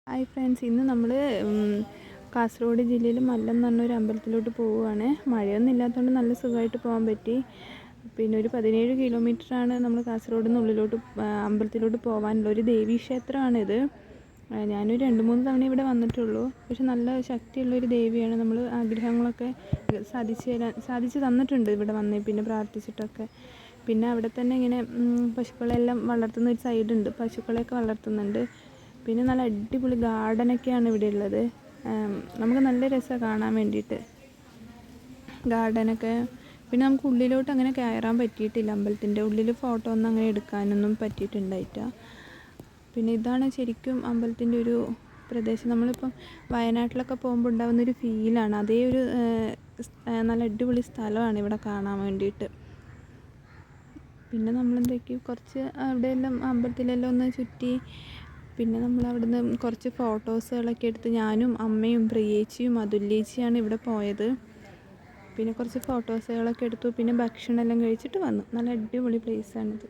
Hi friends, ഇന്ന് നമ്മൾ കാസർഗോഡ് ജില്ലയിൽ മല്ലം എന്ന് പറഞ്ഞൊരു അമ്പലത്തിലോട്ട് പോവുകയാണ്. മഴയൊന്നും ഇല്ലാത്തതുകൊണ്ട് നല്ല സുഖമായിട്ട് പോകാൻ പറ്റി. പിന്നെ ഒരു 17 കിലോമീറ്ററാണ് നമ്മൾ കാസർഗോഡ് നിന്ന് ഉള്ളിലോട്ട് അമ്പലത്തിലോട്ട് പോകാനുള്ള ഒരു ദേവീക്ഷേത്രമാണിത്. ഞാനൊരു 2-3 തവണ ഇവിടെ വന്നിട്ടുള്ളൂ. പക്ഷെ നല്ല ശക്തിയുള്ളൊരു ദേവിയാണ്. നമ്മൾ ആഗ്രഹങ്ങളൊക്കെ സാധിച്ചു തന്നിട്ടുണ്ട് ഇവിടെ വന്ന് പിന്നെ പ്രാർത്ഥിച്ചിട്ടൊക്കെ. പിന്നെ അവിടെ തന്നെ ഇങ്ങനെ പശുക്കളെല്ലാം വളർത്തുന്ന ഒരു സൈഡുണ്ട്, പശുക്കളെയൊക്കെ വളർത്തുന്നുണ്ട്. പിന്നെ നല്ല അടിപൊളി ഗാർഡനൊക്കെയാണ് ഇവിടെ ഉള്ളത്. നമുക്ക് നല്ല രസമാണ് കാണാൻ വേണ്ടിയിട്ട് ഗാർഡനൊക്കെ. പിന്നെ നമുക്ക് ഉള്ളിലോട്ട് അങ്ങനെ കയറാൻ പറ്റിയിട്ടില്ല. അമ്പലത്തിൻ്റെ ഉള്ളിൽ ഫോട്ടോ ഒന്നും അങ്ങനെ എടുക്കാനൊന്നും പറ്റിയിട്ടുണ്ടായിട്ടില്ല. പിന്നെ ഇതാണ് ശരിക്കും അമ്പലത്തിൻ്റെ ഒരു പ്രദേശം. നമ്മളിപ്പം വയനാട്ടിലൊക്കെ പോകുമ്പോൾ ഉണ്ടാകുന്നൊരു ഫീലാണ്. അതേ ഒരു നല്ല അടിപൊളി സ്ഥലമാണ് ഇവിടെ കാണാൻ വേണ്ടിയിട്ട്. പിന്നെ നമ്മളെന്തൊക്കെയോ കുറച്ച് അവിടെയെല്ലാം അമ്പലത്തിലെല്ലാം ഒന്ന് ചുറ്റി. പിന്നെ നമ്മൾ അവിടുന്ന് കുറച്ച് ഫോട്ടോസുകളൊക്കെ എടുത്ത് ഞാനും അമ്മയും പ്രിയേച്ചിയും അതുല്യേച്ചിയാണ് ഇവിടെ പോയത്. പിന്നെ കുറച്ച് ഫോട്ടോസുകളൊക്കെ എടുത്തു. പിന്നെ ഭക്ഷണമെല്ലാം കഴിച്ചിട്ട് വന്നു. നല്ല അടിപൊളി പ്ലേസാണിത്.